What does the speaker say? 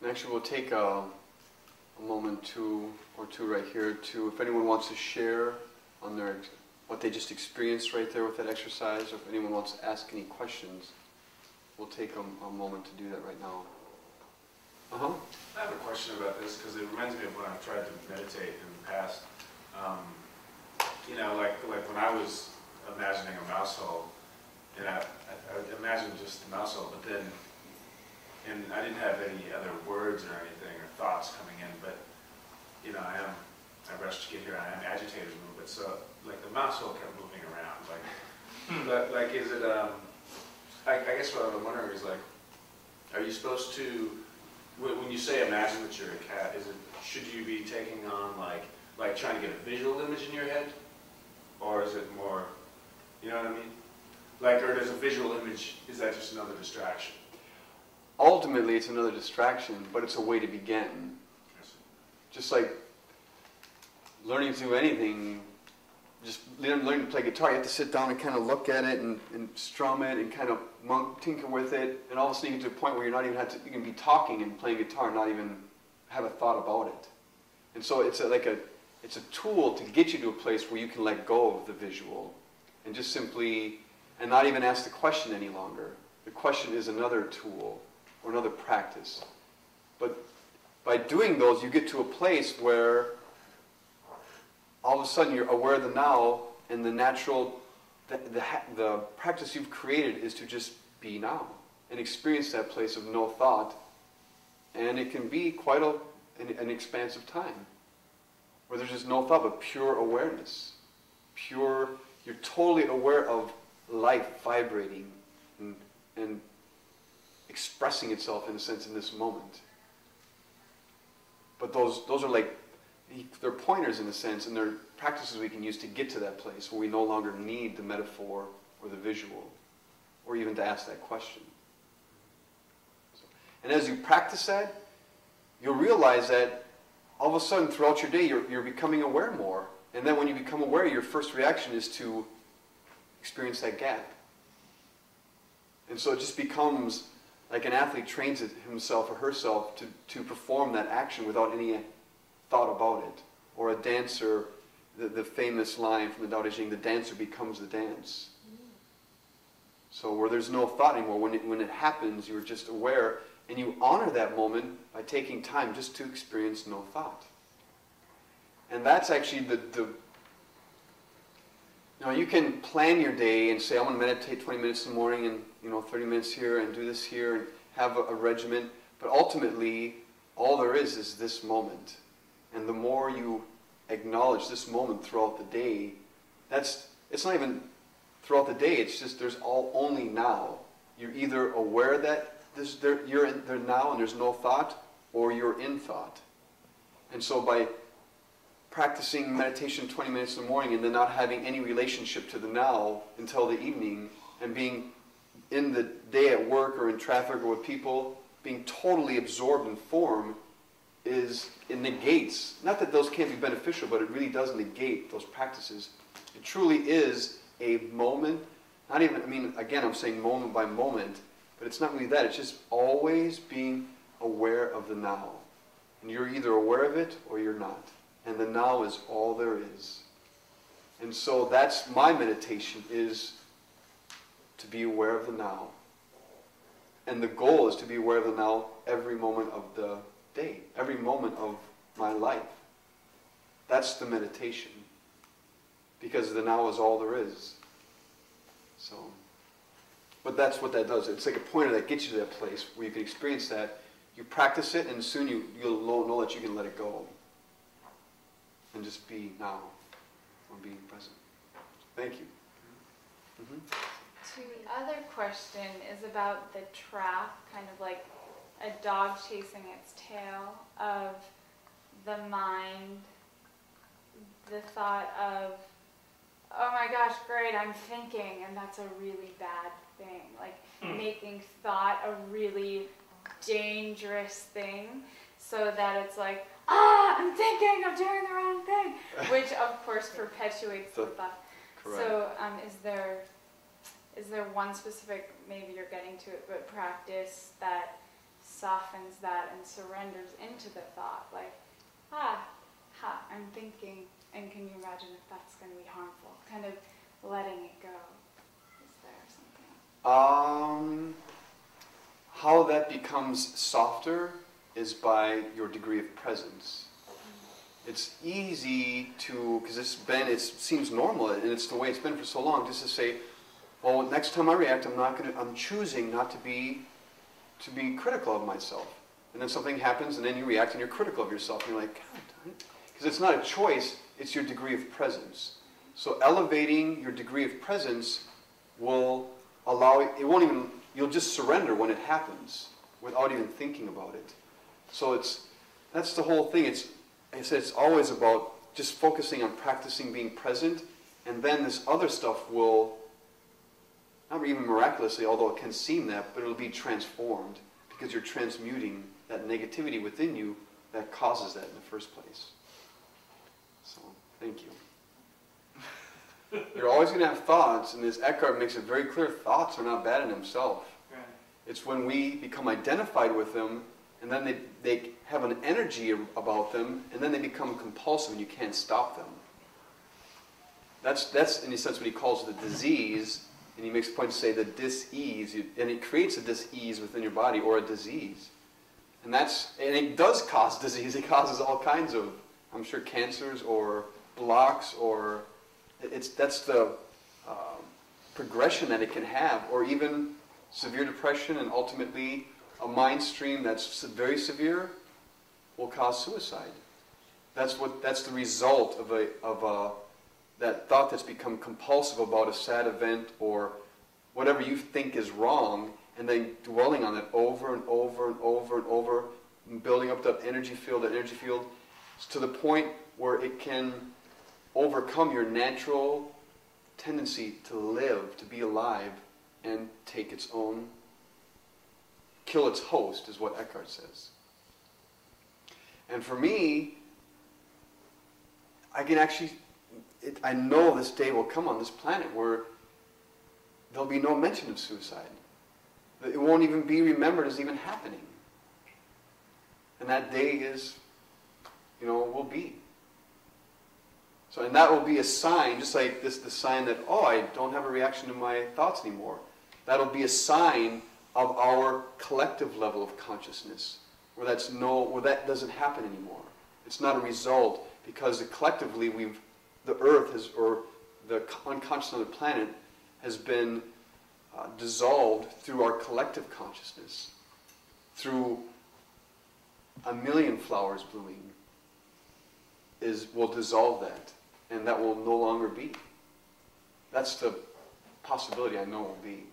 Actually, we'll take a moment or two right here to, if anyone wants to share on what they just experienced right there with that exercise, or if anyone wants to ask any questions, we'll take a moment to do that right now. I have a question about this because it reminds me of when I've tried to meditate in the past. Like when I was imagining a mouse hole, and I imagined just the mouse hole, but then, and I didn't have any other words or anything or thoughts coming in, but I rushed to get here and I am agitated a little bit, so like the mouse hole kept moving around, but is it, I guess what I'm wondering is like, are you supposed to, when you say imagine that you're a cat, should you be taking on like trying to get a visual image in your head? Or is it more, you know what I mean? Like, or does a visual image, is that just another distraction? Ultimately, it's another distraction, but it's a way to begin. Just like learning to do anything, just learning to play guitar, you have to sit down and kind of look at it and strum it and kind of tinker with it, and all of a sudden you get to a point where you're not even you can be talking and playing guitar and not even have a thought about it. And so it's a tool to get you to a place where you can let go of the visual and just simply, and not even ask the question any longer. The question is another tool or another practice. But by doing those, you get to a place where all of a sudden you're aware of the now, and the natural, the practice you've created is to just be now and experience that place of no thought. And it can be quite an expansive time where there's just no thought but pure awareness. You're totally aware of life vibrating and expressing itself in a sense in this moment. But those are like, they're pointers in a sense, and they're practices we can use to get to that place where we no longer need the metaphor or the visual, or even to ask that question. And as you practice that, you'll realize that all of a sudden throughout your day you're becoming aware more. And then when you become aware, your first reaction is to experience that gap. And so it just becomes like an athlete trains himself or herself to perform that action without any thought about it. Or a dancer, the famous line from the Tao Te Ching, the dancer becomes the dance. So where there's no thought anymore, when it happens, you're just aware, and you honor that moment by taking time just to experience no thought. And that's actually you can plan your day and say, I'm going to meditate 20 minutes in the morning and 30 minutes here and do this here and have a regimen. But ultimately, all there is this moment. And the more you acknowledge this moment throughout the day, it's not even throughout the day, it's just there's only now. You're either aware that you're there now and there's no thought, or you're in thought. And so by practicing meditation 20 minutes in the morning and then not having any relationship to the now until the evening, and being in the day at work or in traffic or with people, being totally absorbed in form, it negates, not that those can't be beneficial, but it really does negate those practices. It truly is a moment, not even, again, I'm saying moment by moment, but it's not really that, it's just always being aware of the now. And you're either aware of it or you're not. And the now is all there is. And so that's my meditation, is to be aware of the now. And the goal is to be aware of the now every moment of the day, every moment of my life. That's the meditation. Because the now is all there is. So, but that's what that does. It's like a pointer that gets you to that place where you can experience that. You practice it, and soon you'll know that you can let it go. And just be now, or being present. Thank you. Mm-hmm. So the other question is about the trap, kind of like a dog chasing its tail, of the mind, the thought of, oh my gosh, great, I'm thinking, and that's a really bad thing. Like making thought a really dangerous thing, so that it's like, I'm thinking, I'm doing the wrong thing, which of course perpetuates the thought. Correct. So is there one specific, maybe you're getting to it, but practice that softens that and surrenders into the thought, like, I'm thinking, and can you imagine if that's going to be harmful? Kind of letting it go. Is there something? How that becomes softer is by your degree of presence. It's easy to, because it seems normal, and it's the way it's been for so long, just to say, well, next time I react, I'm choosing not to be critical of myself. And then something happens, and then you react, and you're critical of yourself, and you're like, God, because it's not a choice, it's your degree of presence. So elevating your degree of presence will allow, you'll just surrender when it happens, without even thinking about it. So that's the whole thing. It's always about just focusing on practicing being present, and then this other stuff will, not even miraculously, although it can seem that, but it'll be transformed because you're transmuting that negativity within you that causes that in the first place. So, thank you. You're always going to have thoughts, and as Eckhart makes it very clear, thoughts are not bad in themselves. Right. It's when we become identified with them, and then they have an energy about them, and then they become compulsive, and you can't stop them. That's in a sense what he calls the disease, and he makes a point to say the dis-ease, and it creates a dis-ease within your body, or a disease. And it does cause disease. It causes all kinds of, I'm sure, cancers or blocks, or that's the progression that it can have, or even severe depression, and ultimately a mind stream that's very severe will cause suicide. That's the result of that thought that's become compulsive about a sad event or whatever you think is wrong, and then dwelling on it over and over and over and over, and building up that energy field to the point where it can overcome your natural tendency to live, to be alive, and kill its host, is what Eckhart says. And for me, I know this day will come on this planet where there'll be no mention of suicide. It won't even be remembered as even happening. And that day will be. So, and that will be a sign, just like the sign that, I don't have a reaction to my thoughts anymore. That'll be a sign of our collective level of consciousness, where that doesn't happen anymore. It's not a result, because collectively the earth or the unconscious on the planet has been dissolved through our collective consciousness, through a million flowers blooming, will dissolve that, and that will no longer be. That's the possibility I know will be.